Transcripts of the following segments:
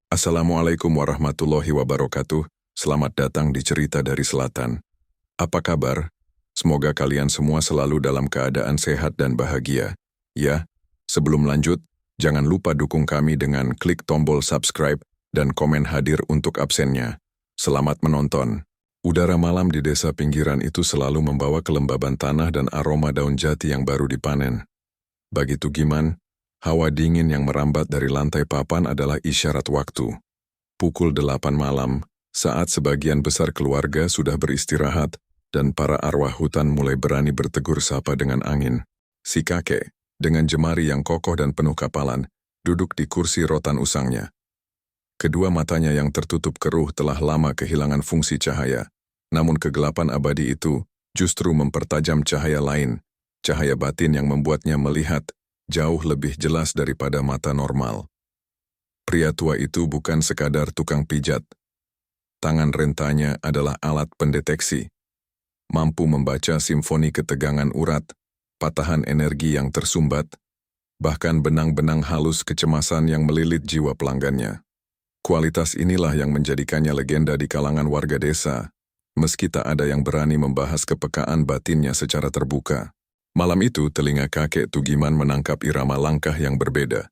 Assalamualaikum warahmatullahi wabarakatuh. Selamat datang di Cerita dari Selatan. Apa kabar? Semoga kalian semua selalu dalam keadaan sehat dan bahagia. Ya, sebelum lanjut, jangan lupa dukung kami dengan klik tombol subscribe dan komen hadir untuk absennya. Selamat menonton. Udara malam di desa pinggiran itu selalu membawa kelembaban tanah dan aroma daun jati yang baru dipanen. Bagi Tugiman, hawa dingin yang merambat dari lantai papan adalah isyarat waktu. Pukul 8 malam, saat sebagian besar keluarga sudah beristirahat dan para arwah hutan mulai berani bertegur sapa dengan angin. Si kakek, dengan jemari yang kokoh dan penuh kapalan, duduk di kursi rotan usangnya. Kedua matanya yang tertutup keruh telah lama kehilangan fungsi cahaya. Namun kegelapan abadi itu justru mempertajam cahaya lain, cahaya batin yang membuatnya melihat jauh lebih jelas daripada mata normal. Pria tua itu bukan sekadar tukang pijat. Tangan rentanya adalah alat pendeteksi. Mampu membaca simfoni ketegangan urat, patahan energi yang tersumbat, bahkan benang-benang halus kecemasan yang melilit jiwa pelanggannya. Kualitas inilah yang menjadikannya legenda di kalangan warga desa, meski tak ada yang berani membahas kepekaan batinnya secara terbuka. Malam itu, telinga kakek Tugiman menangkap irama langkah yang berbeda.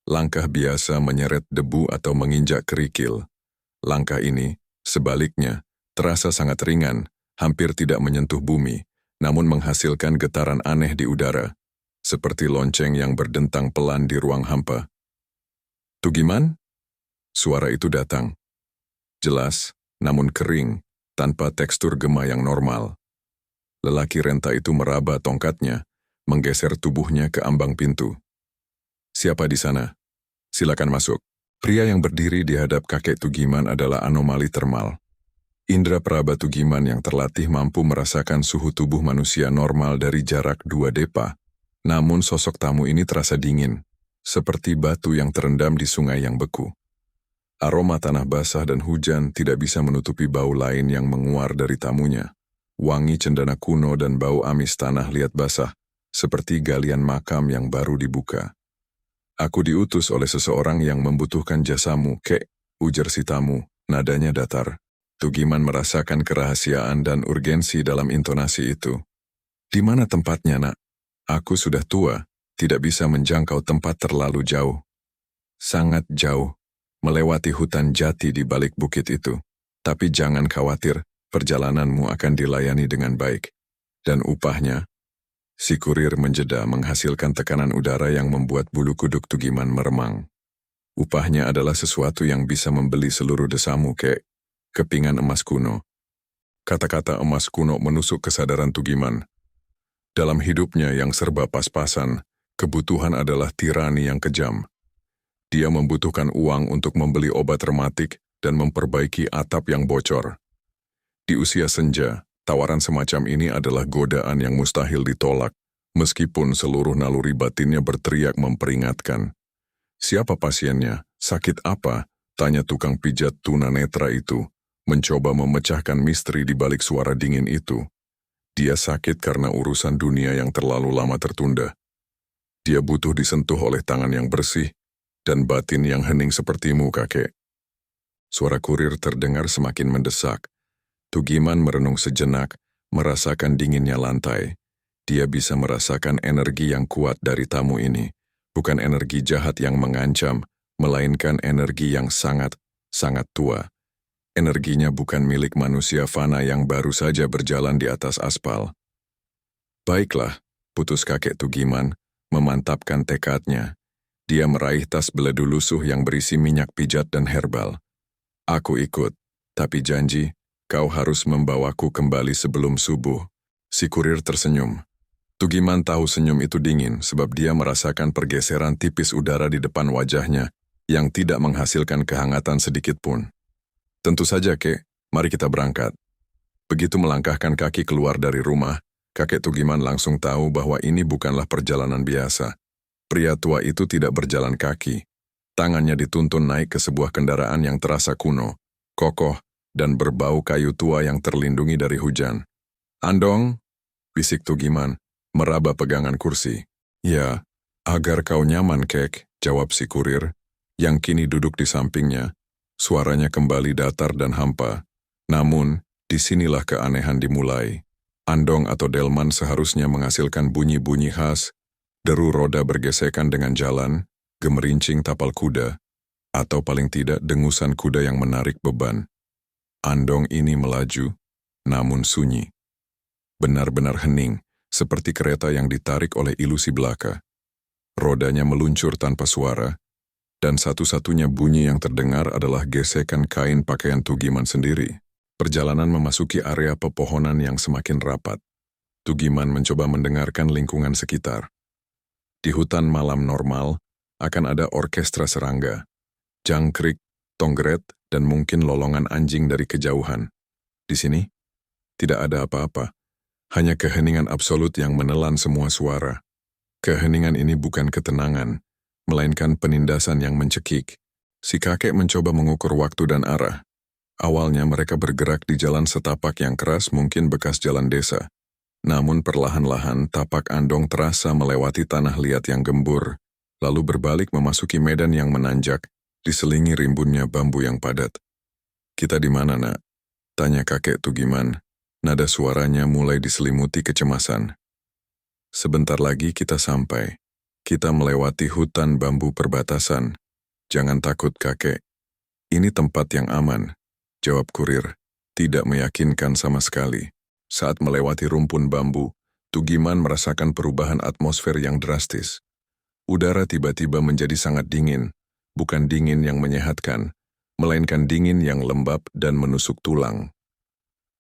Langkah biasa menyeret debu atau menginjak kerikil. Langkah ini, sebaliknya, terasa sangat ringan, hampir tidak menyentuh bumi, namun menghasilkan getaran aneh di udara, seperti lonceng yang berdentang pelan di ruang hampa. "Tugiman?" Suara itu datang. Jelas, namun kering, tanpa tekstur gema yang normal. Lelaki renta itu meraba tongkatnya, menggeser tubuhnya ke ambang pintu. "Siapa di sana? Silakan masuk." Pria yang berdiri di hadap kakek Tugiman adalah anomali termal. Indra peraba Tugiman yang terlatih mampu merasakan suhu tubuh manusia normal dari jarak 2 depa. Namun sosok tamu ini terasa dingin, seperti batu yang terendam di sungai yang beku. Aroma tanah basah dan hujan tidak bisa menutupi bau lain yang menguar dari tamunya. Wangi cendana kuno dan bau amis tanah liat basah, seperti galian makam yang baru dibuka. "Aku diutus oleh seseorang yang membutuhkan jasamu, kek," ujar si tamu, nadanya datar. Tugiman merasakan kerahasiaan dan urgensi dalam intonasi itu. "Di mana tempatnya, nak? Aku sudah tua, tidak bisa menjangkau tempat terlalu jauh." "Sangat jauh, melewati hutan jati di balik bukit itu. Tapi jangan khawatir, perjalananmu akan dilayani dengan baik. Dan upahnya?" Si kurir menjeda menghasilkan tekanan udara yang membuat bulu kuduk Tugiman meremang. "Upahnya adalah sesuatu yang bisa membeli seluruh desamu, kek. Kepingan emas kuno." Kata-kata emas kuno menusuk kesadaran Tugiman. Dalam hidupnya yang serba pas-pasan, kebutuhan adalah tirani yang kejam. Dia membutuhkan uang untuk membeli obat rematik dan memperbaiki atap yang bocor. Di usia senja, tawaran semacam ini adalah godaan yang mustahil ditolak, meskipun seluruh naluri batinnya berteriak memperingatkan. "Siapa pasiennya? Sakit apa?" tanya tukang pijat tunanetra itu, mencoba memecahkan misteri di balik suara dingin itu. Dia sakit karena urusan dunia yang terlalu lama tertunda. Dia butuh disentuh oleh tangan yang bersih dan batin yang hening sepertimu, kakek. Suara kurir terdengar semakin mendesak. Tugiman merenung sejenak, merasakan dinginnya lantai. Dia bisa merasakan energi yang kuat dari tamu ini. Bukan energi jahat yang mengancam, melainkan energi yang sangat, sangat tua. Energinya bukan milik manusia fana yang baru saja berjalan di atas aspal. "Baiklah," putus kakek Tugiman, memantapkan tekadnya. Dia meraih tas beledu lusuh yang berisi minyak pijat dan herbal. "Aku ikut, tapi janji, kau harus membawaku kembali sebelum subuh." Si kurir tersenyum. Tugiman tahu senyum itu dingin sebab dia merasakan pergeseran tipis udara di depan wajahnya yang tidak menghasilkan kehangatan sedikit pun. "Tentu saja, kek. Mari kita berangkat." Begitu melangkahkan kaki keluar dari rumah, kakek Tugiman langsung tahu bahwa ini bukanlah perjalanan biasa. Pria tua itu tidak berjalan kaki. Tangannya dituntun naik ke sebuah kendaraan yang terasa kuno, kokoh, dan berbau kayu tua yang terlindungi dari hujan. "Andong," bisik Tugiman, meraba pegangan kursi. "Ya, agar kau nyaman, kek," jawab si kurir. yang kini duduk di sampingnya. Suaranya kembali datar dan hampa. Namun, disinilah keanehan dimulai. Andong atau delman seharusnya menghasilkan bunyi-bunyi khas, deru roda bergesekan dengan jalan, gemerincing tapal kuda, atau paling tidak dengusan kuda yang menarik beban. Andong ini melaju, namun sunyi. Benar-benar hening, seperti kereta yang ditarik oleh ilusi belaka. Rodanya meluncur tanpa suara, dan satu-satunya bunyi yang terdengar adalah gesekan kain pakaian Tugiman sendiri. Perjalanan memasuki area pepohonan yang semakin rapat. Tugiman mencoba mendengarkan lingkungan sekitar. Di hutan malam normal, akan ada orkestra serangga, jangkrik, tonggeret, dan mungkin lolongan anjing dari kejauhan. Di sini, tidak ada apa-apa. Hanya keheningan absolut yang menelan semua suara. Keheningan ini bukan ketenangan, melainkan penindasan yang mencekik. Si kakek mencoba mengukur waktu dan arah. Awalnya mereka bergerak di jalan setapak yang keras, mungkin bekas jalan desa. Namun perlahan-lahan tapak Andong terasa melewati tanah liat yang gembur, lalu berbalik memasuki medan yang menanjak, diselingi rimbunnya bambu yang padat. "Kita di mana, Nak?" tanya kakek Tugiman. Nada suaranya mulai diselimuti kecemasan. "Sebentar lagi kita sampai. Kita melewati hutan bambu perbatasan. Jangan takut, kakek. Ini tempat yang aman," jawab kurir, tidak meyakinkan sama sekali. Saat melewati rumpun bambu, Tugiman merasakan perubahan atmosfer yang drastis. Udara tiba-tiba menjadi sangat dingin, bukan dingin yang menyehatkan, melainkan dingin yang lembab dan menusuk tulang.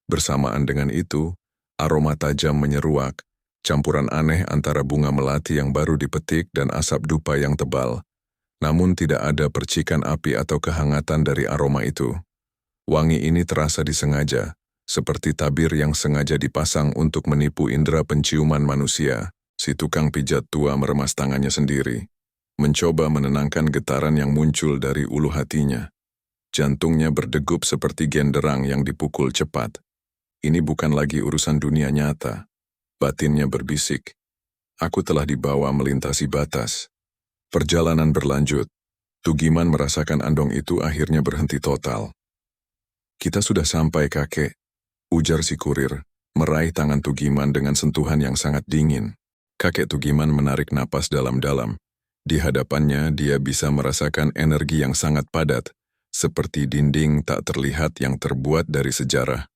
Bersamaan dengan itu, aroma tajam menyeruak, campuran aneh antara bunga melati yang baru dipetik dan asap dupa yang tebal. Namun tidak ada percikan api atau kehangatan dari aroma itu. Wangi ini terasa disengaja, seperti tabir yang sengaja dipasang untuk menipu indera penciuman manusia. Si tukang pijat tua meremas tangannya sendiri, mencoba menenangkan getaran yang muncul dari ulu hatinya. Jantungnya berdegup seperti genderang yang dipukul cepat. Ini bukan lagi urusan dunia nyata. Batinnya berbisik. Aku telah dibawa melintasi batas. Perjalanan berlanjut. Tugiman merasakan Andong itu akhirnya berhenti total. "Kita sudah sampai, kakek," ujar si kurir, meraih tangan Tugiman dengan sentuhan yang sangat dingin. Kakek Tugiman menarik napas dalam-dalam. Di hadapannya dia bisa merasakan energi yang sangat padat, seperti dinding tak terlihat yang terbuat dari sejarah.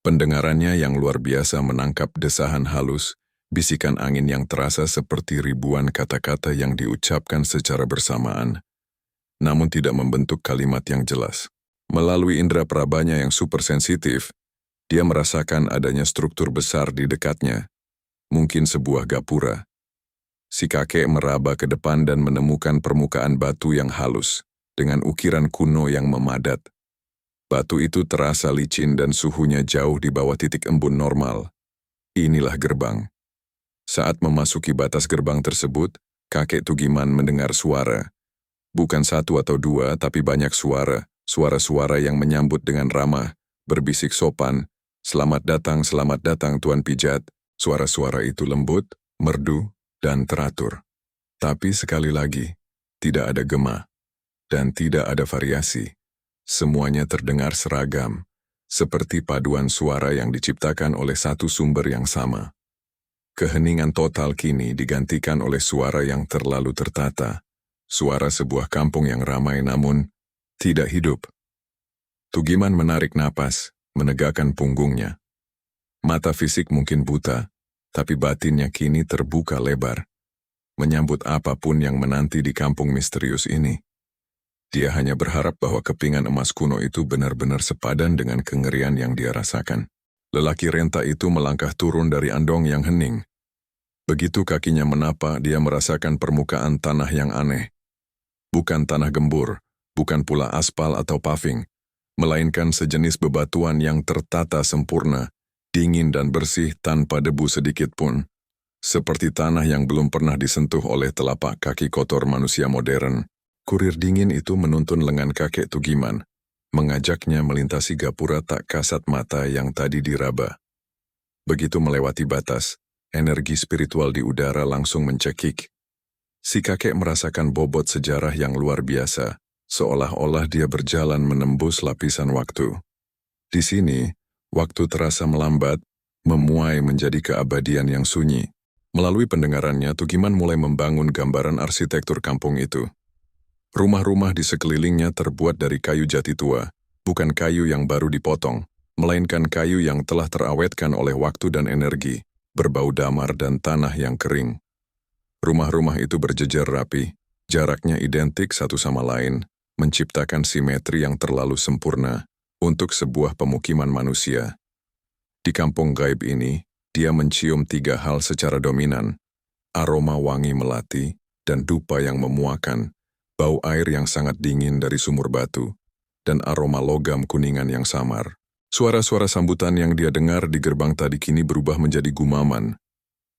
Pendengarannya yang luar biasa menangkap desahan halus, bisikan angin yang terasa seperti ribuan kata-kata yang diucapkan secara bersamaan, namun tidak membentuk kalimat yang jelas. Melalui indera perabanya yang super sensitif, dia merasakan adanya struktur besar di dekatnya, mungkin sebuah gapura. Si kakek meraba ke depan dan menemukan permukaan batu yang halus, dengan ukiran kuno yang memadat. Batu itu terasa licin dan suhunya jauh di bawah titik embun normal. Inilah gerbang. Saat memasuki batas gerbang tersebut, kakek Tugiman mendengar suara. Bukan satu atau dua, tapi banyak suara. Suara-suara yang menyambut dengan ramah, berbisik sopan. Selamat datang Tuan Pijat." Suara-suara itu lembut, merdu, dan teratur. Tapi sekali lagi, tidak ada gema, dan tidak ada variasi. Semuanya terdengar seragam, seperti paduan suara yang diciptakan oleh satu sumber yang sama. Keheningan total kini digantikan oleh suara yang terlalu tertata, suara sebuah kampung yang ramai namun tidak hidup. Tugiman menarik napas, menegakkan punggungnya. Mata fisik mungkin buta, tapi batinnya kini terbuka lebar, menyambut apapun yang menanti di kampung misterius ini. Dia hanya berharap bahwa kepingan emas kuno itu benar-benar sepadan dengan kengerian yang dia rasakan. Lelaki renta itu melangkah turun dari Andong yang hening. Begitu kakinya menapa, dia merasakan permukaan tanah yang aneh. Bukan tanah gembur, bukan pula aspal atau paving, melainkan sejenis bebatuan yang tertata sempurna, dingin dan bersih tanpa debu sedikit pun. Seperti tanah yang belum pernah disentuh oleh telapak kaki kotor manusia modern. Kurir dingin itu menuntun lengan kakek Tugiman, mengajaknya melintasi gapura tak kasat mata yang tadi diraba. Begitu melewati batas, energi spiritual di udara langsung mencekik. Si kakek merasakan bobot sejarah yang luar biasa, seolah-olah dia berjalan menembus lapisan waktu. Di sini, waktu terasa melambat, memuai menjadi keabadian yang sunyi. Melalui pendengarannya, Tugiman mulai membangun gambaran arsitektur kampung itu. Rumah-rumah di sekelilingnya terbuat dari kayu jati tua, bukan kayu yang baru dipotong, melainkan kayu yang telah terawetkan oleh waktu dan energi, berbau damar dan tanah yang kering. Rumah-rumah itu berjejer rapi, jaraknya identik satu sama lain, menciptakan simetri yang terlalu sempurna untuk sebuah pemukiman manusia. Di kampung gaib ini, dia mencium 3 hal secara dominan: aroma wangi melati dan dupa yang memuakan, bau air yang sangat dingin dari sumur batu, dan aroma logam kuningan yang samar. Suara-suara sambutan yang dia dengar di gerbang tadi kini berubah menjadi gumaman.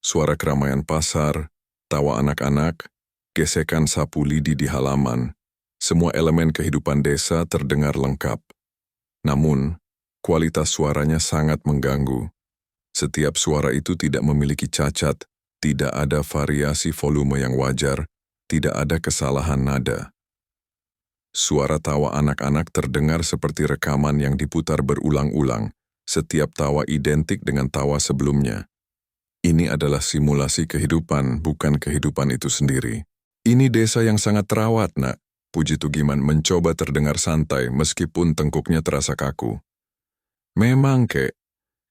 Suara keramaian pasar, tawa anak-anak, gesekan sapu lidi di halaman, semua elemen kehidupan desa terdengar lengkap. Namun, kualitas suaranya sangat mengganggu. Setiap suara itu tidak memiliki cacat, tidak ada variasi volume yang wajar, tidak ada kesalahan nada. Suara tawa anak-anak terdengar seperti rekaman yang diputar berulang-ulang, setiap tawa identik dengan tawa sebelumnya. Ini adalah simulasi kehidupan, bukan kehidupan itu sendiri. Ini desa yang sangat terawat, nak. Puji Tugiman mencoba terdengar santai meskipun tengkuknya terasa kaku. Memang, kek.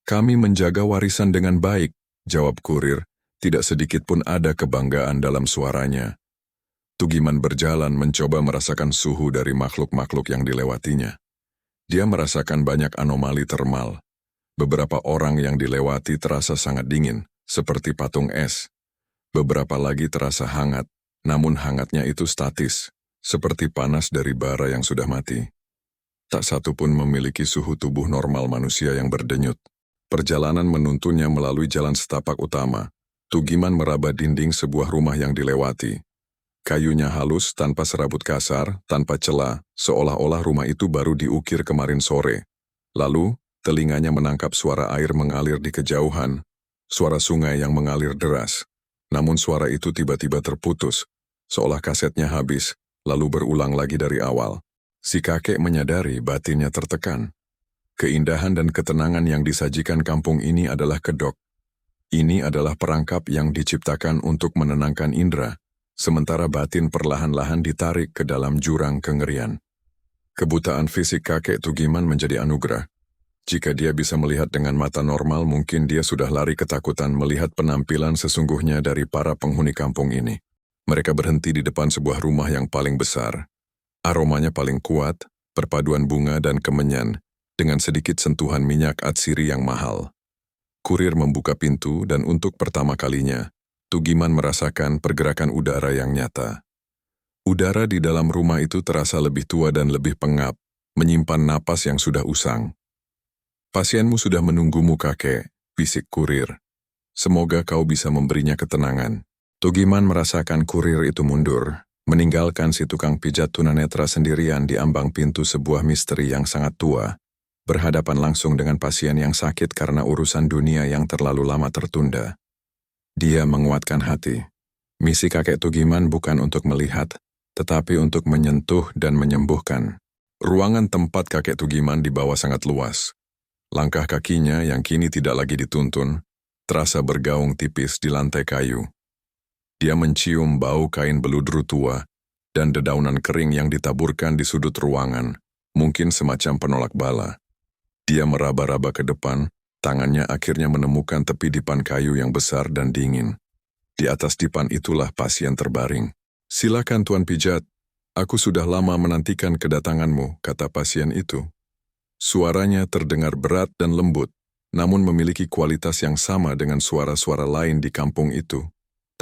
Kami menjaga warisan dengan baik, jawab kurir. Tidak sedikit pun ada kebanggaan dalam suaranya. Tugiman berjalan mencoba merasakan suhu dari makhluk-makhluk yang dilewatinya. Dia merasakan banyak anomali termal. Beberapa orang yang dilewati terasa sangat dingin, seperti patung es. Beberapa lagi terasa hangat, namun hangatnya itu statis, seperti panas dari bara yang sudah mati. Tak satu pun memiliki suhu tubuh normal manusia yang berdenyut. Perjalanan menuntunnya melalui jalan setapak utama. Tugiman meraba dinding sebuah rumah yang dilewati. Kayunya halus, tanpa serabut kasar, tanpa celah, seolah-olah rumah itu baru diukir kemarin sore. Lalu, telinganya menangkap suara air mengalir di kejauhan, suara sungai yang mengalir deras. Namun suara itu tiba-tiba terputus, seolah kasetnya habis, lalu berulang lagi dari awal. Si kakek menyadari batinnya tertekan. Keindahan dan ketenangan yang disajikan kampung ini adalah kedok. Ini adalah perangkap yang diciptakan untuk menenangkan indera, sementara batin perlahan-lahan ditarik ke dalam jurang kengerian. Kebutaan fisik kakek Tugiman menjadi anugerah. Jika dia bisa melihat dengan mata normal, mungkin dia sudah lari ketakutan melihat penampilan sesungguhnya dari para penghuni kampung ini. Mereka berhenti di depan sebuah rumah yang paling besar. Aromanya paling kuat, perpaduan bunga dan kemenyan, dengan sedikit sentuhan minyak atsiri yang mahal. Kurir membuka pintu dan untuk pertama kalinya, Tugiman merasakan pergerakan udara yang nyata. Udara di dalam rumah itu terasa lebih tua dan lebih pengap, menyimpan napas yang sudah usang. Pasienmu sudah menunggumu, kakek, bisik kurir. Semoga kau bisa memberinya ketenangan. Tugiman merasakan kurir itu mundur, meninggalkan si tukang pijat tunanetra sendirian di ambang pintu sebuah misteri yang sangat tua, berhadapan langsung dengan pasien yang sakit karena urusan dunia yang terlalu lama tertunda. Dia menguatkan hati. Misi kakek Tugiman bukan untuk melihat, tetapi untuk menyentuh dan menyembuhkan. Ruangan tempat kakek Tugiman di bawah sangat luas. Langkah kakinya yang kini tidak lagi dituntun, terasa bergaung tipis di lantai kayu. Dia mencium bau kain beludru tua dan dedaunan kering yang ditaburkan di sudut ruangan, mungkin semacam penolak bala. Dia meraba-raba ke depan, tangannya akhirnya menemukan tepi dipan kayu yang besar dan dingin. Di atas dipan itulah pasien terbaring. Silakan Tuan Pijat, aku sudah lama menantikan kedatanganmu, kata pasien itu. Suaranya terdengar berat dan lembut, namun memiliki kualitas yang sama dengan suara-suara lain di kampung itu.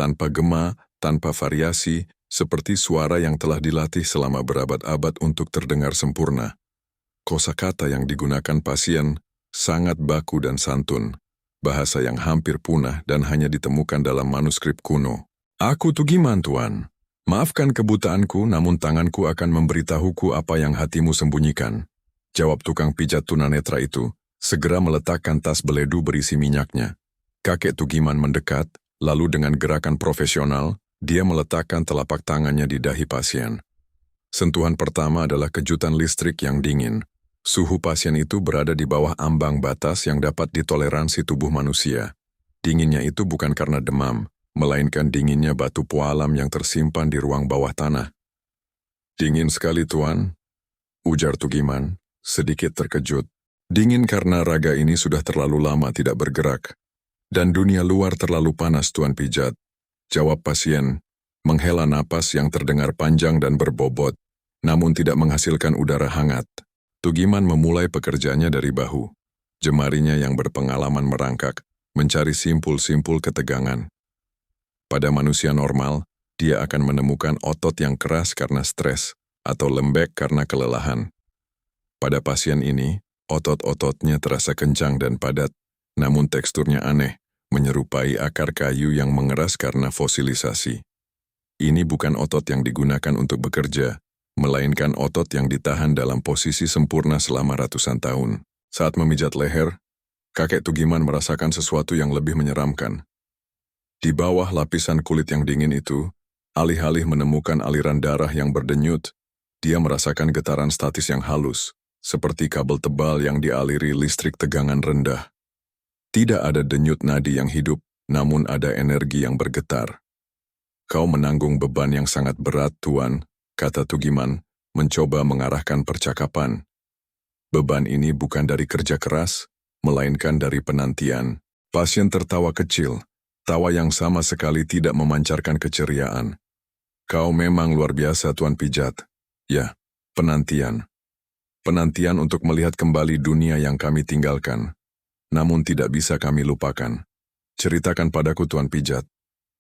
Tanpa gema, tanpa variasi, seperti suara yang telah dilatih selama berabad-abad untuk terdengar sempurna. Kosakata yang digunakan pasien sangat baku dan santun, bahasa yang hampir punah dan hanya ditemukan dalam manuskrip kuno. Aku Tugiman, Tuan. Maafkan kebutaanku, namun tanganku akan memberitahuku apa yang hatimu sembunyikan. Jawab tukang pijat tunanetra itu, segera meletakkan tas beledu berisi minyaknya. Kakek Tugiman mendekat, lalu dengan gerakan profesional, dia meletakkan telapak tangannya di dahi pasien. Sentuhan pertama adalah kejutan listrik yang dingin. Suhu pasien itu berada di bawah ambang batas yang dapat ditoleransi tubuh manusia. Dinginnya itu bukan karena demam, melainkan dinginnya batu pualam yang tersimpan di ruang bawah tanah. "Dingin sekali, Tuan," ujar Tugiman, sedikit terkejut. "Dingin karena raga ini sudah terlalu lama tidak bergerak. Dan dunia luar terlalu panas, Tuan Pijat," jawab pasien, menghela napas yang terdengar panjang dan berbobot, namun tidak menghasilkan udara hangat. Tugiman memulai pekerjaannya dari bahu. Jemarinya yang berpengalaman merangkak, mencari simpul-simpul ketegangan. Pada manusia normal, dia akan menemukan otot yang keras karena stres, atau lembek karena kelelahan. Pada pasien ini, otot-ototnya terasa kencang dan padat, namun teksturnya aneh, menyerupai akar kayu yang mengeras karena fosilisasi. Ini bukan otot yang digunakan untuk bekerja, melainkan otot yang ditahan dalam posisi sempurna selama ratusan tahun. Saat memijat leher, kakek Tugiman merasakan sesuatu yang lebih menyeramkan. Di bawah lapisan kulit yang dingin itu, alih-alih menemukan aliran darah yang berdenyut, dia merasakan getaran statis yang halus, seperti kabel tebal yang dialiri listrik tegangan rendah. Tidak ada denyut nadi yang hidup, namun ada energi yang bergetar. "Kau menanggung beban yang sangat berat, Tuan," kata Tugiman, mencoba mengarahkan percakapan. "Beban ini bukan dari kerja keras, melainkan dari penantian." Pasien tertawa kecil, tawa yang sama sekali tidak memancarkan keceriaan. "Kau memang luar biasa, Tuan Pijat. Ya, penantian. Penantian untuk melihat kembali dunia yang kami tinggalkan. Namun tidak bisa kami lupakan. Ceritakan padaku, Tuan Pijat.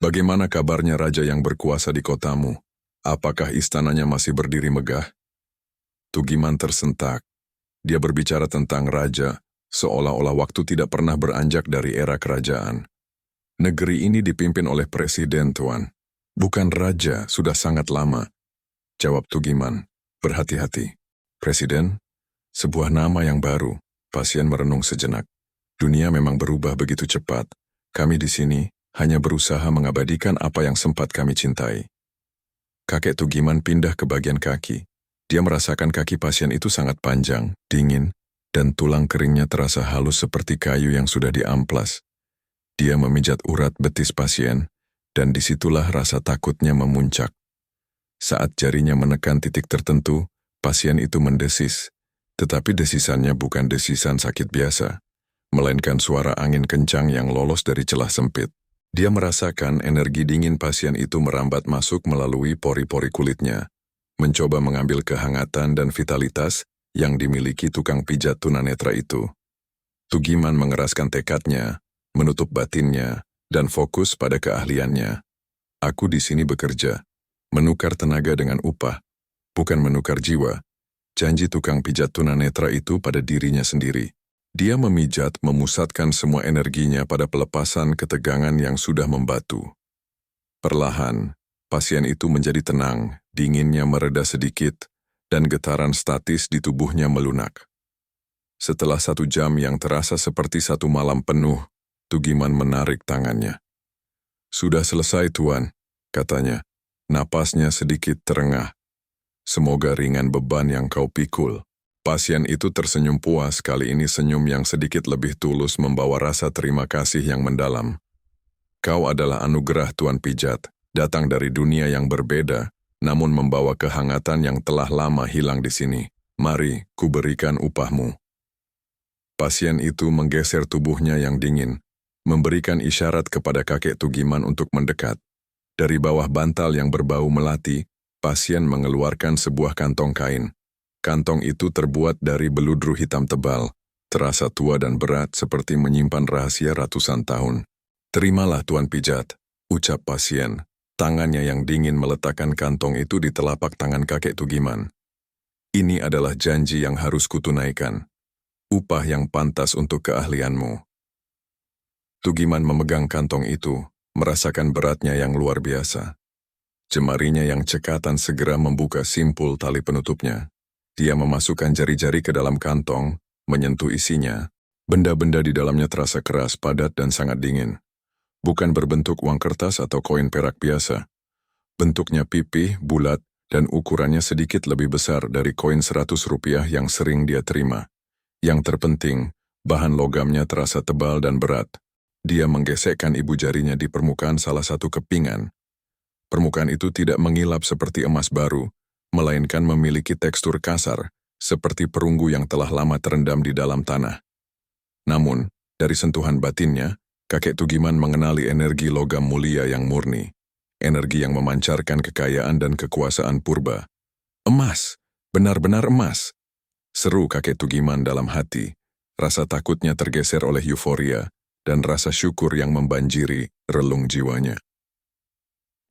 Bagaimana kabarnya raja yang berkuasa di kotamu? Apakah istananya masih berdiri megah?" Tugiman tersentak. Dia berbicara tentang raja, seolah-olah waktu tidak pernah beranjak dari era kerajaan. "Negeri ini dipimpin oleh presiden, Tuan. Bukan raja, sudah sangat lama," jawab Tugiman, berhati-hati. "Presiden? Sebuah nama yang baru." Pasien merenung sejenak. "Dunia memang berubah begitu cepat. Kami di sini hanya berusaha mengabadikan apa yang sempat kami cintai." Kakek Tugiman pindah ke bagian kaki. Dia merasakan kaki pasien itu sangat panjang, dingin, dan tulang keringnya terasa halus seperti kayu yang sudah diamplas. Dia memijat urat betis pasien, dan disitulah rasa takutnya memuncak. Saat jarinya menekan titik tertentu, pasien itu mendesis. Tetapi desisannya bukan desisan sakit biasa, melainkan suara angin kencang yang lolos dari celah sempit. Dia merasakan energi dingin pasien itu merambat masuk melalui pori-pori kulitnya, mencoba mengambil kehangatan dan vitalitas yang dimiliki tukang pijat tunanetra itu. Tugiman mengeraskan tekadnya, menutup batinnya, dan fokus pada keahliannya. "Aku di sini bekerja, menukar tenaga dengan upah, bukan menukar jiwa," janji tukang pijat tunanetra itu pada dirinya sendiri. Dia memijat, memusatkan semua energinya pada pelepasan ketegangan yang sudah membatu. Perlahan, pasien itu menjadi tenang, dinginnya mereda sedikit, dan getaran statis di tubuhnya melunak. Setelah 1 jam yang terasa seperti 1 malam penuh, Tugiman menarik tangannya. "Sudah selesai, Tuan," katanya. Napasnya sedikit terengah. "Semoga ringan beban yang kau pikul." Pasien itu tersenyum puas, kali ini senyum yang sedikit lebih tulus membawa rasa terima kasih yang mendalam. "Kau adalah anugerah, Tuan Pijat, datang dari dunia yang berbeda, namun membawa kehangatan yang telah lama hilang di sini. Mari, kuberikan upahmu." Pasien itu menggeser tubuhnya yang dingin, memberikan isyarat kepada kakek Tugiman untuk mendekat. Dari bawah bantal yang berbau melati, pasien mengeluarkan sebuah kantong kain. Kantong itu terbuat dari beludru hitam tebal, terasa tua dan berat seperti menyimpan rahasia ratusan tahun. "Terimalah, Tuan Pijat," ucap pasien. Tangannya yang dingin meletakkan kantong itu di telapak tangan kakek Tugiman. "Ini adalah janji yang harus kutunaikan. Upah yang pantas untuk keahlianmu." Tugiman memegang kantong itu, merasakan beratnya yang luar biasa. Jemarinya yang cekatan segera membuka simpul tali penutupnya. Dia memasukkan jari-jari ke dalam kantong, menyentuh isinya. Benda-benda di dalamnya terasa keras, padat, dan sangat dingin. Bukan berbentuk uang kertas atau koin perak biasa. Bentuknya pipih, bulat, dan ukurannya sedikit lebih besar dari koin Rp100 yang sering dia terima. Yang terpenting, bahan logamnya terasa tebal dan berat. Dia menggesekkan ibu jarinya di permukaan salah satu kepingan. Permukaan itu tidak mengilap seperti emas baru, melainkan memiliki tekstur kasar, seperti perunggu yang telah lama terendam di dalam tanah. Namun, dari sentuhan batinnya, kakek Tugiman mengenali energi logam mulia yang murni. Energi yang memancarkan kekayaan dan kekuasaan purba. Emas! Benar-benar emas! Seru kakek Tugiman dalam hati. Rasa takutnya tergeser oleh euforia, dan rasa syukur yang membanjiri relung jiwanya.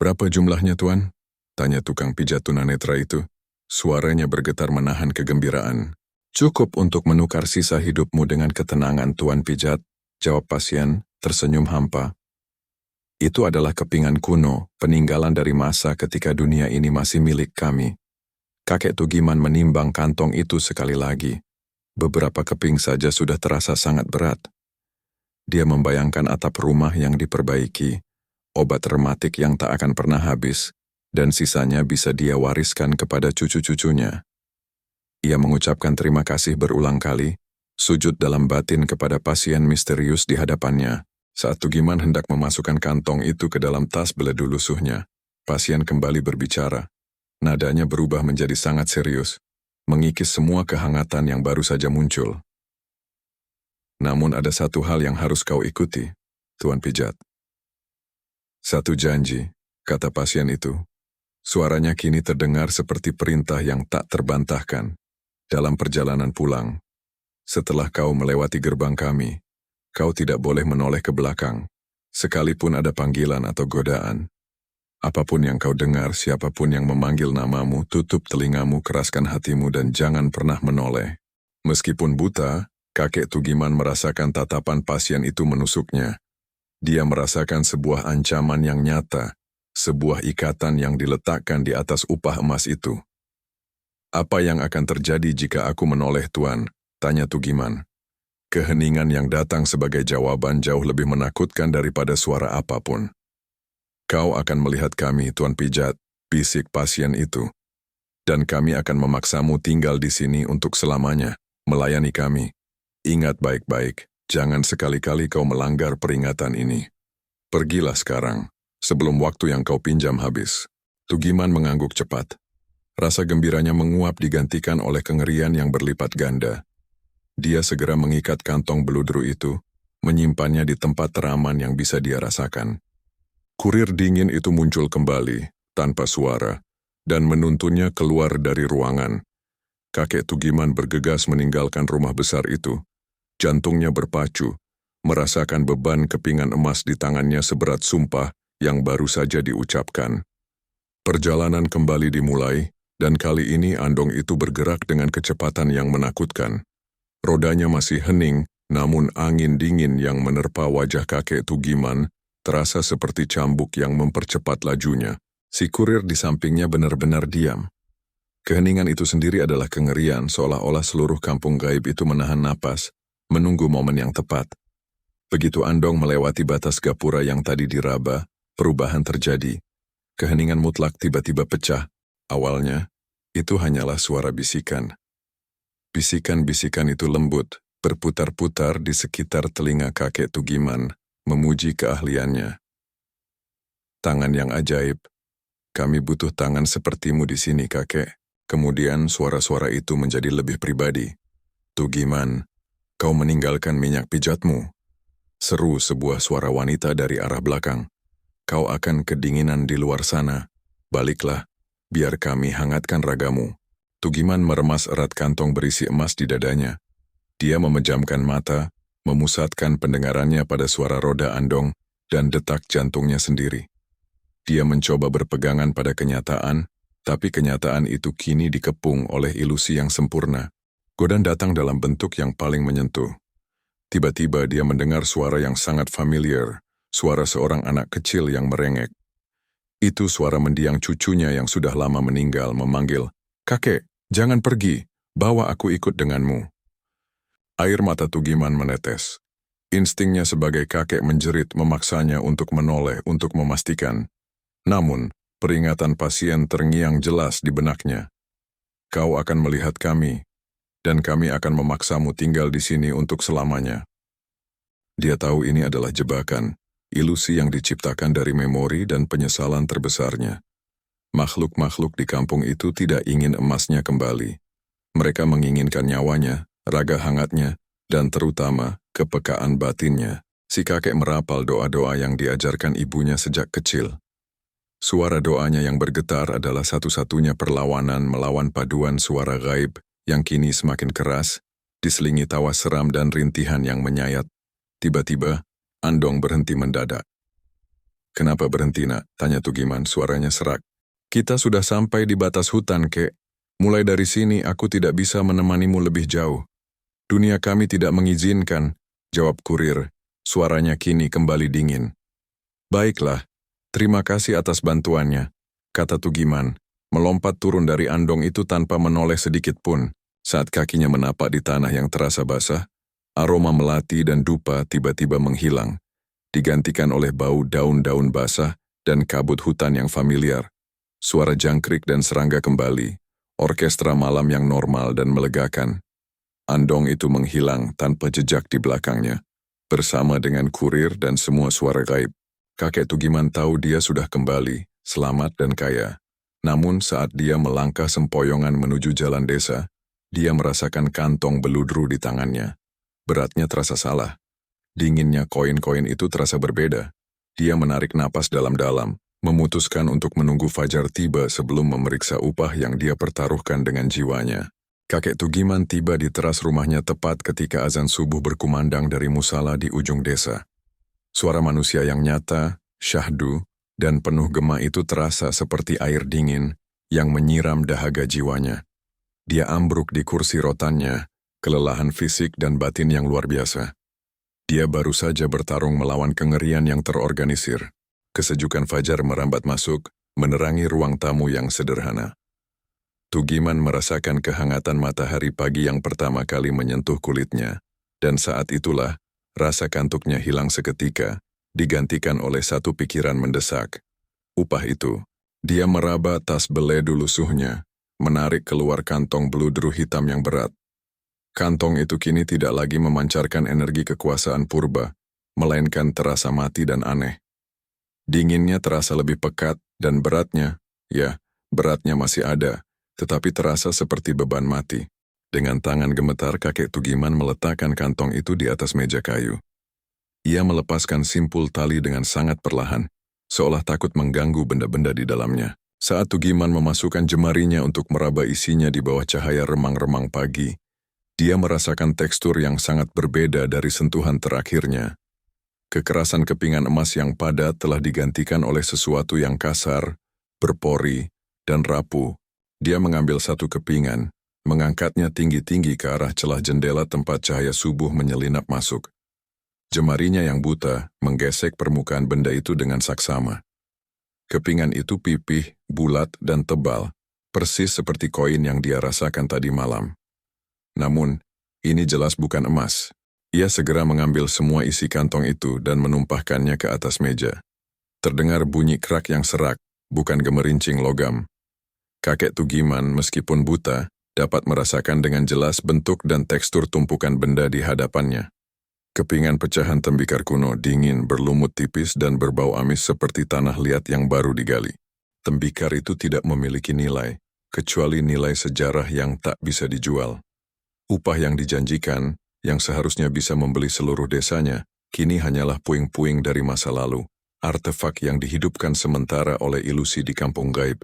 "Berapa jumlahnya, Tuan?" tanya tukang pijat tunanetra itu. Suaranya bergetar menahan kegembiraan. "Cukup untuk menukar sisa hidupmu dengan ketenangan, Tuan Pijat," jawab pasien, tersenyum hampa. "Itu adalah kepingan kuno, peninggalan dari masa ketika dunia ini masih milik kami." Kakek Tugiman menimbang kantong itu sekali lagi. Beberapa keping saja sudah terasa sangat berat. Dia membayangkan atap rumah yang diperbaiki, obat rematik yang tak akan pernah habis, dan sisanya bisa dia wariskan kepada cucu-cucunya. Ia mengucapkan terima kasih berulang kali, sujud dalam batin kepada pasien misterius di hadapannya. Saat Tugiman hendak memasukkan kantong itu ke dalam tas beledu lusuhnya, pasien kembali berbicara. Nadanya berubah menjadi sangat serius, mengikis semua kehangatan yang baru saja muncul. "Namun ada satu hal yang harus kau ikuti, Tuan Pijat." "Satu janji," kata pasien itu. Suaranya kini terdengar seperti perintah yang tak terbantahkan. "Dalam perjalanan pulang, setelah kau melewati gerbang kami, kau tidak boleh menoleh ke belakang, sekalipun ada panggilan atau godaan. Apapun yang kau dengar, siapapun yang memanggil namamu, tutup telingamu, keraskan hatimu, dan jangan pernah menoleh." Meskipun buta, kakek Tugiman merasakan tatapan pasien itu menusuknya. Dia merasakan sebuah ancaman yang nyata, sebuah ikatan yang diletakkan di atas upah emas itu. "Apa yang akan terjadi jika aku menoleh, Tuan?" tanya Tugiman. Keheningan yang datang sebagai jawaban jauh lebih menakutkan daripada suara apapun. "Kau akan melihat kami, Tuan Pijat," bisik pasien itu. "Dan kami akan memaksamu tinggal di sini untuk selamanya, melayani kami. Ingat baik-baik, jangan sekali-kali kau melanggar peringatan ini. Pergilah sekarang, sebelum waktu yang kau pinjam habis." Tugiman mengangguk cepat. Rasa gembiranya menguap digantikan oleh kengerian yang berlipat ganda. Dia segera mengikat kantong beludru itu, menyimpannya di tempat teraman yang bisa dia rasakan. Kurir dingin itu muncul kembali, tanpa suara, dan menuntunnya keluar dari ruangan. Kakek Tugiman bergegas meninggalkan rumah besar itu. Jantungnya berpacu, merasakan beban kepingan emas di tangannya seberat sumpah yang baru saja diucapkan. Perjalanan kembali dimulai, dan kali ini andong itu bergerak dengan kecepatan yang menakutkan. Rodanya masih hening, namun angin dingin yang menerpa wajah kakek Tugiman terasa seperti cambuk yang mempercepat lajunya. Si kurir di sampingnya benar-benar diam. Keheningan itu sendiri adalah kengerian, seolah-olah seluruh kampung gaib itu menahan napas, menunggu momen yang tepat. Begitu andong melewati batas gapura yang tadi diraba, perubahan terjadi. Keheningan mutlak tiba-tiba pecah. Awalnya, itu hanyalah suara bisikan. Bisikan-bisikan itu lembut, berputar-putar di sekitar telinga kakek Tugiman, memuji keahliannya. "Tangan yang ajaib. Kami butuh tangan sepertimu di sini, kakek." Kemudian suara-suara itu menjadi lebih pribadi. "Tugiman, kau meninggalkan minyak pijatmu," seru sebuah suara wanita dari arah belakang. "Kau akan kedinginan di luar sana. Baliklah, biar kami hangatkan ragamu." Tugiman meremas erat kantong berisi emas di dadanya. Dia memejamkan mata, memusatkan pendengarannya pada suara roda andong dan detak jantungnya sendiri. Dia mencoba berpegangan pada kenyataan, tapi kenyataan itu kini dikepung oleh ilusi yang sempurna. Godaan datang dalam bentuk yang paling menyentuh. Tiba-tiba dia mendengar suara yang sangat familiar, suara seorang anak kecil yang merengek. Itu suara mendiang cucunya yang sudah lama meninggal memanggil, "Kakek, jangan pergi, bawa aku ikut denganmu." Air mata Tugiman menetes. Instingnya sebagai kakek menjerit memaksanya untuk menoleh untuk memastikan. Namun, Peringatan pasien terngiang jelas di benaknya. Kau akan melihat kami, dan kami akan memaksamu tinggal di sini untuk selamanya. Dia tahu ini adalah jebakan, ilusi yang diciptakan dari memori dan penyesalan terbesarnya. Makhluk-makhluk di kampung itu tidak ingin emasnya kembali. Mereka menginginkan nyawanya, raga hangatnya, dan terutama kepekaan batinnya. Si kakek merapal doa-doa yang diajarkan ibunya sejak kecil. Suara doanya yang bergetar adalah satu-satunya perlawanan melawan paduan suara gaib yang kini semakin keras, diselingi tawa seram dan rintihan yang menyayat. Tiba-tiba, Andong berhenti mendadak. "Kenapa berhenti, nak?" tanya Tugiman, suaranya serak. "Kita sudah sampai di batas hutan, kek. Mulai dari sini aku tidak bisa menemanimu lebih jauh. Dunia kami tidak mengizinkan," jawab kurir. Suaranya kini kembali dingin. "Baiklah. Terima kasih atas bantuannya," kata Tugiman, melompat turun dari Andong itu tanpa menoleh sedikit pun. Saat kakinya menapak di tanah yang terasa basah, aroma melati dan dupa tiba-tiba menghilang, digantikan oleh bau daun-daun basah dan kabut hutan yang familiar. Suara jangkrik dan serangga kembali, orkestra malam yang normal dan melegakan. Andong itu menghilang tanpa jejak di belakangnya, bersama dengan kurir dan semua suara gaib. Kakek Tugiman tahu dia sudah kembali, selamat dan kaya. Namun saat dia melangkah sempoyongan menuju jalan desa, dia merasakan kantong beludru di tangannya. Beratnya terasa salah. Dinginnya koin-koin itu terasa berbeda. Dia menarik napas dalam-dalam, memutuskan untuk menunggu fajar tiba sebelum memeriksa upah yang dia pertaruhkan dengan jiwanya. Kakek Tugiman tiba di teras rumahnya tepat ketika azan subuh berkumandang dari musala di ujung desa. Suara manusia yang nyata, syahdu, dan penuh gema itu terasa seperti air dingin yang menyiram dahaga jiwanya. Dia ambruk di kursi rotannya, kelelahan fisik dan batin yang luar biasa. Dia baru saja bertarung melawan kengerian yang terorganisir. Kesejukan fajar merambat masuk, menerangi ruang tamu yang sederhana. Tugiman merasakan kehangatan matahari pagi yang pertama kali menyentuh kulitnya, dan saat itulah, rasa kantuknya hilang seketika, digantikan oleh satu pikiran mendesak. Upah itu. Dia meraba tas beledu lusuhnya, menarik keluar kantong beludru hitam yang berat. Kantong itu kini tidak lagi memancarkan energi kekuasaan purba, melainkan terasa mati dan aneh. Dinginnya terasa lebih pekat, dan beratnya, ya, beratnya masih ada, tetapi terasa seperti beban mati. Dengan tangan gemetar, kakek Tugiman meletakkan kantong itu di atas meja kayu. Ia melepaskan simpul tali dengan sangat perlahan, seolah takut mengganggu benda-benda di dalamnya. Saat Tugiman memasukkan jemarinya untuk meraba isinya di bawah cahaya remang-remang pagi, dia merasakan tekstur yang sangat berbeda dari sentuhan terakhirnya. Kekerasan kepingan emas yang padat telah digantikan oleh sesuatu yang kasar, berpori, dan rapuh. Dia mengambil satu kepingan, mengangkatnya tinggi-tinggi ke arah celah jendela tempat cahaya subuh menyelinap masuk. Jemarinya yang buta menggesek permukaan benda itu dengan saksama. Kepingan itu pipih, bulat, dan tebal, persis seperti koin yang dia rasakan tadi malam. Namun, ini jelas bukan emas. Ia segera mengambil semua isi kantong itu dan menumpahkannya ke atas meja. Terdengar bunyi kerak yang serak, bukan gemerincing logam. Kakek Tugiman, meskipun buta, dapat merasakan dengan jelas bentuk dan tekstur tumpukan benda di hadapannya. Kepingan pecahan tembikar kuno dingin, berlumut tipis dan berbau amis seperti tanah liat yang baru digali. Tembikar itu tidak memiliki nilai, kecuali nilai sejarah yang tak bisa dijual. Upah yang dijanjikan, yang seharusnya bisa membeli seluruh desanya, kini hanyalah puing-puing dari masa lalu, artefak yang dihidupkan sementara oleh ilusi di kampung gaib.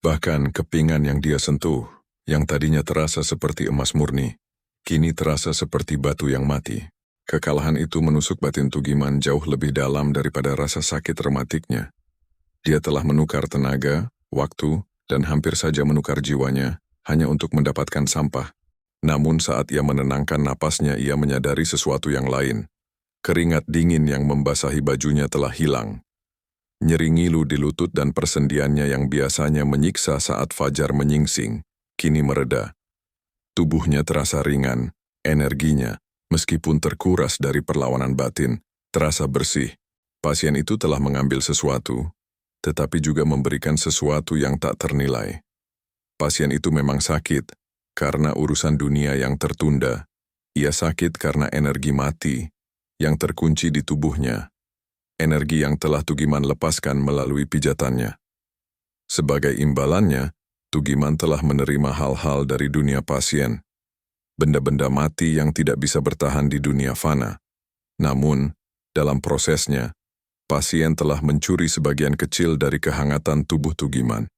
Bahkan kepingan yang dia sentuh, yang tadinya terasa seperti emas murni, kini terasa seperti batu yang mati. Kekalahan itu menusuk batin Tugiman jauh lebih dalam daripada rasa sakit rematiknya. Dia telah menukar tenaga, waktu, dan hampir saja menukar jiwanya, hanya untuk mendapatkan sampah. Namun saat ia menenangkan napasnya, ia menyadari sesuatu yang lain. Keringat dingin yang membasahi bajunya telah hilang. Nyeri ngilu di lutut dan persendiannya yang biasanya menyiksa saat fajar menyingsing, kini mereda. Tubuhnya terasa ringan, energinya, meskipun terkuras dari perlawanan batin, terasa bersih. Pasien itu telah mengambil sesuatu, tetapi juga memberikan sesuatu yang tak ternilai. Pasien itu memang sakit karena urusan dunia yang tertunda. Ia sakit karena energi mati yang terkunci di tubuhnya, energi yang telah Tugiman lepaskan melalui pijatannya. Sebagai imbalannya, Tugiman telah menerima hal-hal dari dunia pasien, benda-benda mati yang tidak bisa bertahan di dunia fana. Namun, dalam prosesnya, pasien telah mencuri sebagian kecil dari kehangatan tubuh Tugiman.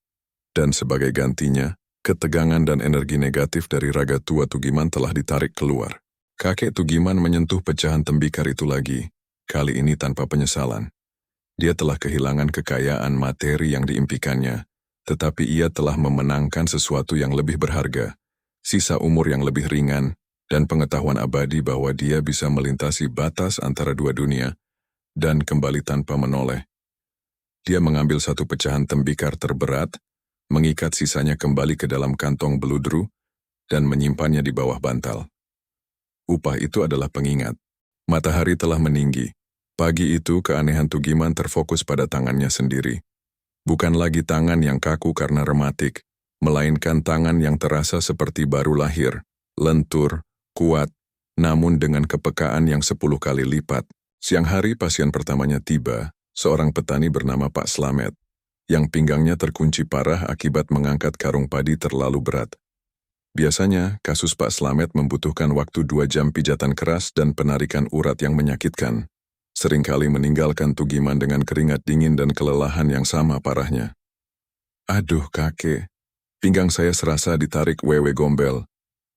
Dan sebagai gantinya, ketegangan dan energi negatif dari raga tua Tugiman telah ditarik keluar. Kakek Tugiman menyentuh pecahan tembikar itu lagi, kali ini tanpa penyesalan. Dia telah kehilangan kekayaan materi yang diimpikannya, tetapi ia telah memenangkan sesuatu yang lebih berharga, sisa umur yang lebih ringan, dan pengetahuan abadi bahwa dia bisa melintasi batas antara dua dunia, dan kembali tanpa menoleh. Dia mengambil satu pecahan tembikar terberat, mengikat sisanya kembali ke dalam kantong beludru, dan menyimpannya di bawah bantal. Upah itu adalah pengingat. Matahari telah meninggi. Pagi itu keanehan Tugiman terfokus pada tangannya sendiri. Bukan lagi tangan yang kaku karena rematik, melainkan tangan yang terasa seperti baru lahir, lentur, kuat, namun dengan kepekaan yang 10 kali lipat. Siang hari pasien pertamanya tiba, seorang petani bernama Pak Slamet, yang pinggangnya terkunci parah akibat mengangkat karung padi terlalu berat. Biasanya, kasus Pak Slamet membutuhkan waktu 2 jam pijatan keras dan penarikan urat yang menyakitkan. Seringkali meninggalkan Tugiman dengan keringat dingin dan kelelahan yang sama parahnya. "Aduh kakek, pinggang saya serasa ditarik wewe gombel,"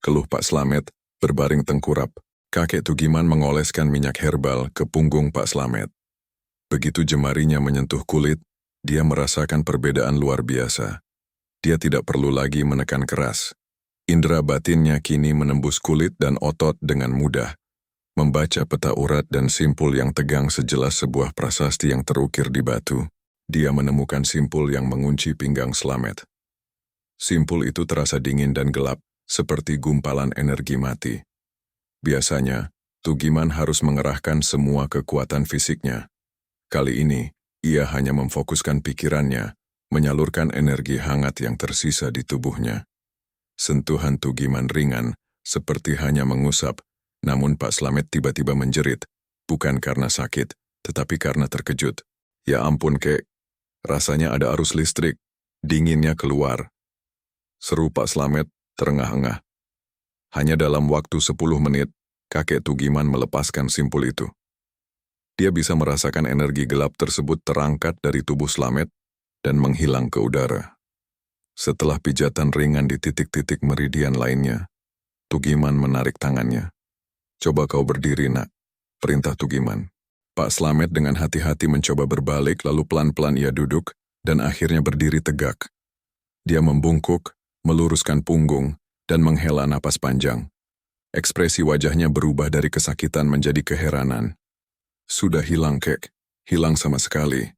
keluh Pak Slamet, berbaring tengkurap. Kakek Tugiman mengoleskan minyak herbal ke punggung Pak Slamet. Begitu jemarinya menyentuh kulit, dia merasakan perbedaan luar biasa. Dia tidak perlu lagi menekan keras. Indera batinnya kini menembus kulit dan otot dengan mudah, membaca peta urat dan simpul yang tegang sejelas sebuah prasasti yang terukir di batu. Dia menemukan simpul yang mengunci pinggang Slamet. Simpul itu terasa dingin dan gelap, seperti gumpalan energi mati. Biasanya, Tugiman harus mengerahkan semua kekuatan fisiknya. Kali ini, ia hanya memfokuskan pikirannya, menyalurkan energi hangat yang tersisa di tubuhnya. Sentuhan Tugiman ringan, seperti hanya mengusap, namun Pak Slamet tiba-tiba menjerit, bukan karena sakit, tetapi karena terkejut. "Ya ampun kek, rasanya ada arus listrik, dinginnya keluar," seru Pak Slamet terengah-engah. Hanya dalam waktu 10 menit, kakek Tugiman melepaskan simpul itu. Dia bisa merasakan energi gelap tersebut terangkat dari tubuh Slamet dan menghilang ke udara. Setelah pijatan ringan di titik-titik meridian lainnya, Tugiman menarik tangannya. "Coba kau berdiri, nak," perintah Tugiman. Pak Slamet dengan hati-hati mencoba berbalik, lalu pelan-pelan ia duduk, dan akhirnya berdiri tegak. Dia membungkuk, meluruskan punggung, dan menghela napas panjang. Ekspresi wajahnya berubah dari kesakitan menjadi keheranan. "Sudah hilang, kek. Hilang sama sekali.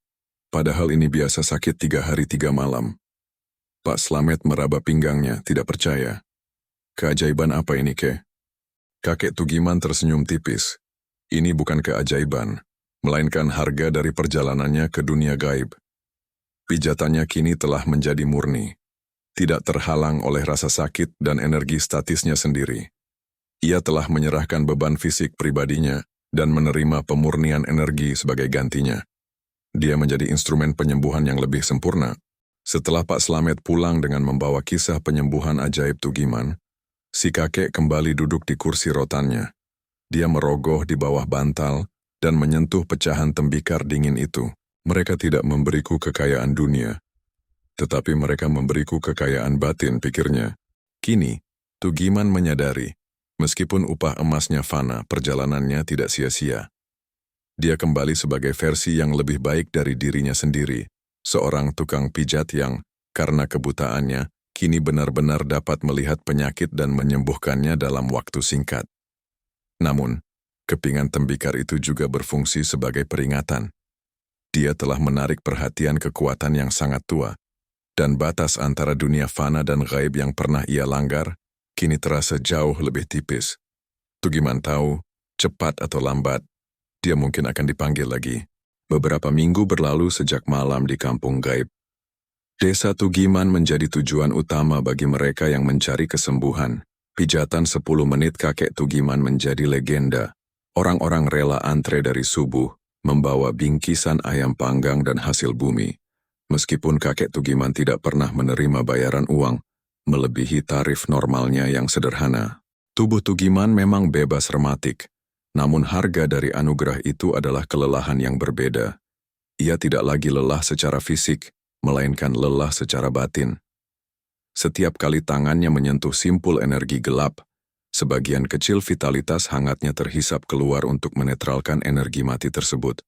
Padahal ini biasa sakit 3 hari 3 malam. Pak Slamet meraba pinggangnya, tidak percaya. "Keajaiban apa ini, kek?" Kakek Tugiman tersenyum tipis. Ini bukan keajaiban, melainkan harga dari perjalanannya ke dunia gaib. Pijatannya kini telah menjadi murni, tidak terhalang oleh rasa sakit dan energi statisnya sendiri. Ia telah menyerahkan beban fisik pribadinya dan menerima pemurnian energi sebagai gantinya. Dia menjadi instrumen penyembuhan yang lebih sempurna. Setelah Pak Slamet pulang dengan membawa kisah penyembuhan ajaib Tugiman, si kakek kembali duduk di kursi rotannya. Dia merogoh di bawah bantal dan menyentuh pecahan tembikar dingin itu. "Mereka tidak memberiku kekayaan dunia, tetapi mereka memberiku kekayaan batin," pikirnya. Kini, Tugiman menyadari, meskipun upah emasnya fana, perjalanannya tidak sia-sia. Dia kembali sebagai versi yang lebih baik dari dirinya sendiri. Seorang tukang pijat yang, karena kebutaannya, kini benar-benar dapat melihat penyakit dan menyembuhkannya dalam waktu singkat. Namun, kepingan tembikar itu juga berfungsi sebagai peringatan. Dia telah menarik perhatian kekuatan yang sangat tua, dan batas antara dunia fana dan gaib yang pernah ia langgar, kini terasa jauh lebih tipis. Tugiman tahu, cepat atau lambat, dia mungkin akan dipanggil lagi. Beberapa minggu berlalu sejak malam di kampung gaib. Desa Tugiman menjadi tujuan utama bagi mereka yang mencari kesembuhan. Pijatan 10 menit kakek Tugiman menjadi legenda. Orang-orang rela antre dari subuh, membawa bingkisan ayam panggang dan hasil bumi. Meskipun kakek Tugiman tidak pernah menerima bayaran uang, melebihi tarif normalnya yang sederhana. Tubuh Tugiman memang bebas rematik, namun harga dari anugerah itu adalah kelelahan yang berbeda. Ia tidak lagi lelah secara fisik, melainkan lelah secara batin. Setiap kali tangannya menyentuh simpul energi gelap, sebagian kecil vitalitas hangatnya terhisap keluar untuk menetralkan energi mati tersebut.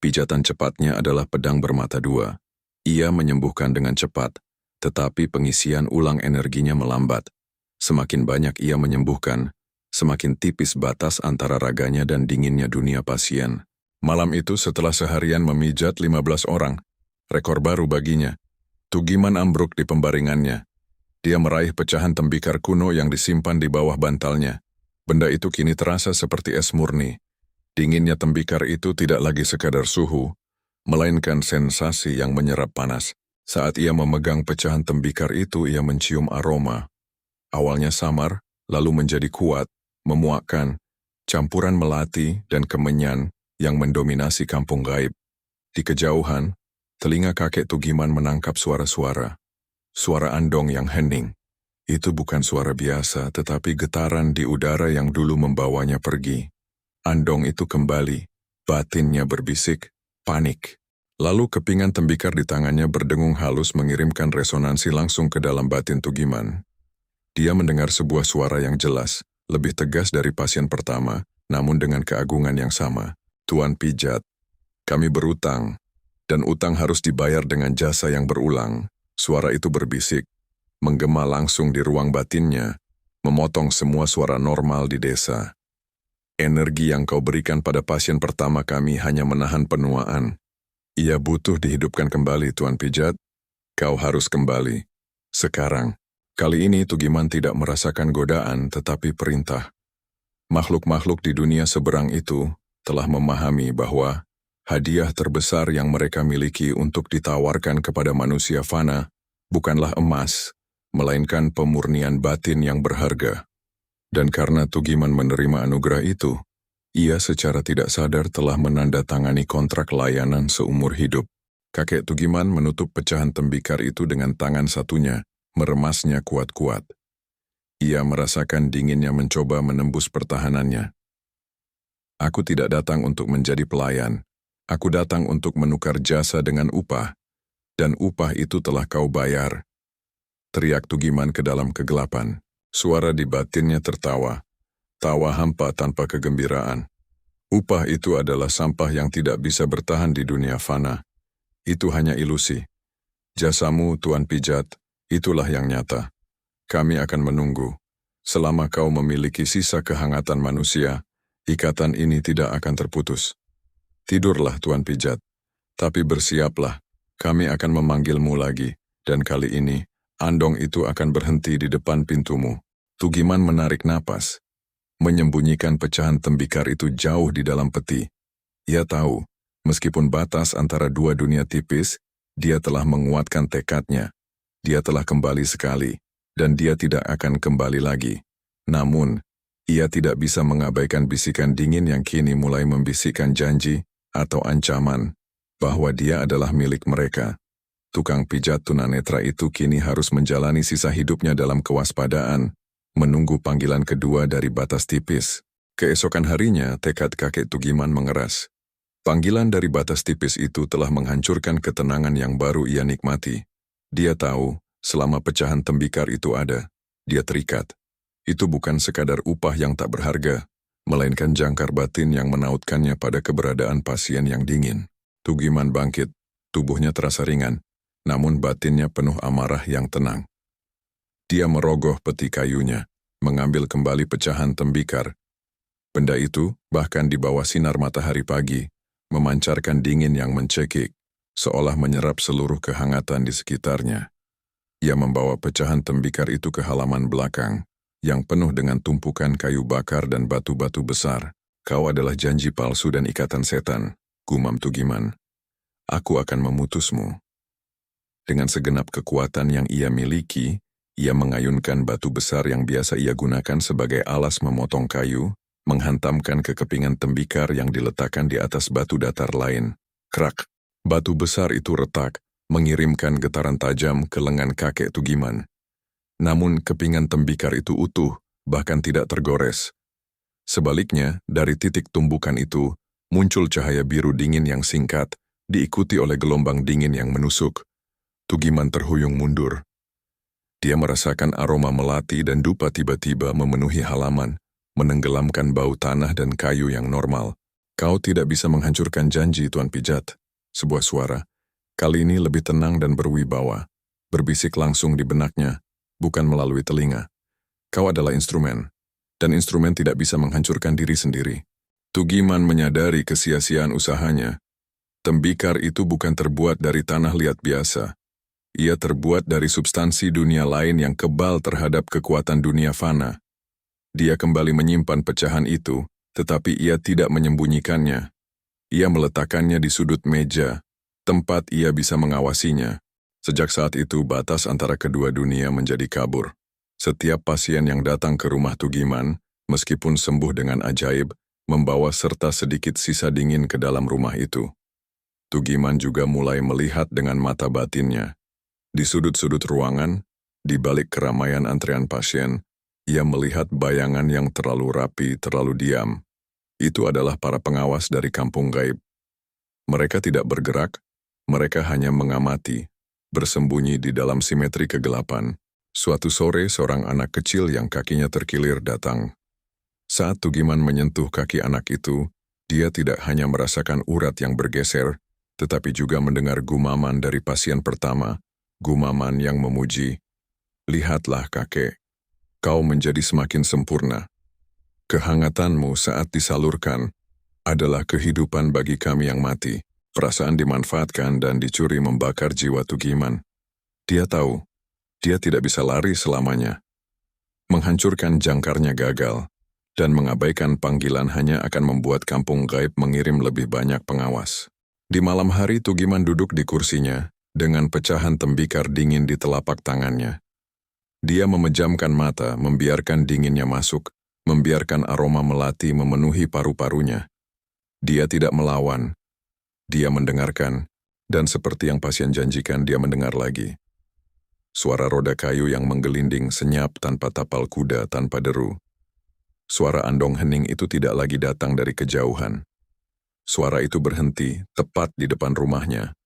Pijatan cepatnya adalah pedang bermata dua. Ia menyembuhkan dengan cepat, tetapi pengisian ulang energinya melambat. Semakin banyak ia menyembuhkan, semakin tipis batas antara raganya dan dinginnya dunia pasien. Malam itu setelah seharian memijat 15 orang, rekor baru baginya. Tugiman ambruk di pembaringannya. Dia meraih pecahan tembikar kuno yang disimpan di bawah bantalnya. Benda itu kini terasa seperti es murni. Dinginnya tembikar itu tidak lagi sekadar suhu, melainkan sensasi yang menyerap panas. Saat ia memegang pecahan tembikar itu, ia mencium aroma. Awalnya samar, lalu menjadi kuat, memuakkan, campuran melati dan kemenyan yang mendominasi kampung gaib. Di kejauhan, telinga kakek Tugiman menangkap suara-suara. Suara andong yang hening. Itu bukan suara biasa, tetapi getaran di udara yang dulu membawanya pergi. Andong itu kembali, batinnya berbisik, panik. Lalu kepingan tembikar di tangannya berdengung halus mengirimkan resonansi langsung ke dalam batin Tugiman. Dia mendengar sebuah suara yang jelas, lebih tegas dari pasien pertama, namun dengan keagungan yang sama. Tuan Pijat, kami berutang, dan utang harus dibayar dengan jasa yang berulang. Suara itu berbisik, menggema langsung di ruang batinnya, memotong semua suara normal di desa. Energi yang kau berikan pada pasien pertama kami hanya menahan penuaan. Ia butuh dihidupkan kembali, Tuan Pijat. Kau harus kembali. Sekarang. Kali ini Tugiman tidak merasakan godaan tetapi perintah. Makhluk-makhluk di dunia seberang itu telah memahami bahwa hadiah terbesar yang mereka miliki untuk ditawarkan kepada manusia fana bukanlah emas, melainkan pemurnian batin yang berharga. Dan karena Tugiman menerima anugerah itu, ia secara tidak sadar telah menandatangani kontrak layanan seumur hidup. Kakek Tugiman menutup pecahan tembikar itu dengan tangan satunya, meremasnya kuat-kuat. Ia merasakan dinginnya mencoba menembus pertahanannya. Aku tidak datang untuk menjadi pelayan. Aku datang untuk menukar jasa dengan upah. Dan upah itu telah kau bayar. Teriak Tugiman ke dalam kegelapan. Suara di batinnya tertawa. Tawa hampa tanpa kegembiraan. Upah itu adalah sampah yang tidak bisa bertahan di dunia fana. Itu hanya ilusi. Jasamu, Tuan Pijat, itulah yang nyata. Kami akan menunggu. Selama kau memiliki sisa kehangatan manusia, ikatan ini tidak akan terputus. Tidurlah, Tuan Pijat. Tapi bersiaplah, kami akan memanggilmu lagi, dan kali ini, andong itu akan berhenti di depan pintumu. Tugiman menarik napas, menyembunyikan pecahan tembikar itu jauh di dalam peti. Ia tahu, meskipun batas antara dua dunia tipis, dia telah menguatkan tekadnya. Dia telah kembali sekali, dan dia tidak akan kembali lagi. Namun, ia tidak bisa mengabaikan bisikan dingin yang kini mulai membisikkan janji atau ancaman bahwa dia adalah milik mereka. Tukang pijat tunanetra itu kini harus menjalani sisa hidupnya dalam kewaspadaan, menunggu panggilan kedua dari batas tipis. Keesokan harinya, tekad kakek Tugiman mengeras. Panggilan dari batas tipis itu telah menghancurkan ketenangan yang baru ia nikmati. Dia tahu, selama pecahan tembikar itu ada, dia terikat. Itu bukan sekadar upah yang tak berharga, melainkan jangkar batin yang menautkannya pada keberadaan pasien yang dingin. Tugiman bangkit, tubuhnya terasa ringan, namun batinnya penuh amarah yang tenang. Dia merogoh peti kayunya, mengambil kembali pecahan tembikar. Benda itu, bahkan di bawah sinar matahari pagi, memancarkan dingin yang mencekik, seolah menyerap seluruh kehangatan di sekitarnya. Ia membawa pecahan tembikar itu ke halaman belakang, yang penuh dengan tumpukan kayu bakar dan batu-batu besar. Kau adalah janji palsu dan ikatan setan. gumam Tugiman. Aku akan memutusmu. Dengan segenap kekuatan yang ia miliki, ia mengayunkan batu besar yang biasa ia gunakan sebagai alas memotong kayu, menghantamkan ke kepingan tembikar yang diletakkan di atas batu datar lain. Krak! Batu besar itu retak, mengirimkan getaran tajam ke lengan kakek Tugiman. Namun kepingan tembikar itu utuh, bahkan tidak tergores. Sebaliknya, dari titik tumbukan itu, muncul cahaya biru dingin yang singkat, diikuti oleh gelombang dingin yang menusuk. Tugiman terhuyung mundur. Dia merasakan aroma melati dan dupa tiba-tiba memenuhi halaman, menenggelamkan bau tanah dan kayu yang normal. Kau tidak bisa menghancurkan janji, Tuan Pijat. Sebuah suara, kali ini lebih tenang dan berwibawa, berbisik langsung di benaknya, bukan melalui telinga. Kau adalah instrumen, dan instrumen tidak bisa menghancurkan diri sendiri. Tugiman menyadari kesia-siaan usahanya. Tembikar itu bukan terbuat dari tanah liat biasa. Ia terbuat dari substansi dunia lain yang kebal terhadap kekuatan dunia fana. Dia kembali menyimpan pecahan itu, tetapi ia tidak menyembunyikannya. Ia meletakkannya di sudut meja, tempat ia bisa mengawasinya. Sejak saat itu batas antara kedua dunia menjadi kabur. Setiap pasien yang datang ke rumah Tugiman, meskipun sembuh dengan ajaib, membawa serta sedikit sisa dingin ke dalam rumah itu. Tugiman juga mulai melihat dengan mata batinnya. Di sudut-sudut ruangan, di balik keramaian antrean pasien, ia melihat bayangan yang terlalu rapi, terlalu diam. Itu adalah para pengawas dari kampung gaib. Mereka tidak bergerak, mereka hanya mengamati, bersembunyi di dalam simetri kegelapan. Suatu sore, seorang anak kecil yang kakinya terkilir datang. Saat Tugiman menyentuh kaki anak itu, dia tidak hanya merasakan urat yang bergeser, tetapi juga mendengar gumaman dari pasien pertama, gumaman yang memuji, "Lihatlah kakek, kau menjadi semakin sempurna. Kehangatanmu saat disalurkan adalah kehidupan bagi kami yang mati." Perasaan dimanfaatkan dan dicuri membakar jiwa Tugiman. Dia tahu, dia tidak bisa lari selamanya. Menghancurkan jangkarnya gagal, dan mengabaikan panggilan hanya akan membuat kampung gaib mengirim lebih banyak pengawas. Di malam hari Tugiman duduk di kursinya, dengan pecahan tembikar dingin di telapak tangannya. Dia memejamkan mata, membiarkan dinginnya masuk, membiarkan aroma melati memenuhi paru-parunya. Dia tidak melawan. Dia mendengarkan, dan seperti yang pasien janjikan dia mendengar lagi. Suara roda kayu yang menggelinding senyap tanpa tapal kuda, tanpa deru. Suara andong hening itu tidak lagi datang dari kejauhan. Suara itu berhenti tepat di depan rumahnya.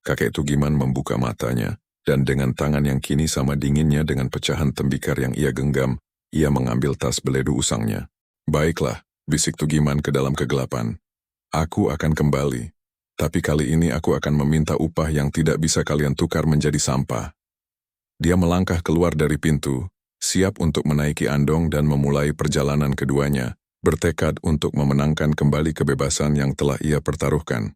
Kakek Tugiman membuka matanya, dan dengan tangan yang kini sama dinginnya dengan pecahan tembikar yang ia genggam, ia mengambil tas beledu usangnya. "Baiklah," bisik Tugiman ke dalam kegelapan. "Aku akan kembali, tapi kali ini aku akan meminta upah yang tidak bisa kalian tukar menjadi sampah." Dia melangkah keluar dari pintu, siap untuk menaiki andong dan memulai perjalanan keduanya, bertekad untuk memenangkan kembali kebebasan yang telah ia pertaruhkan.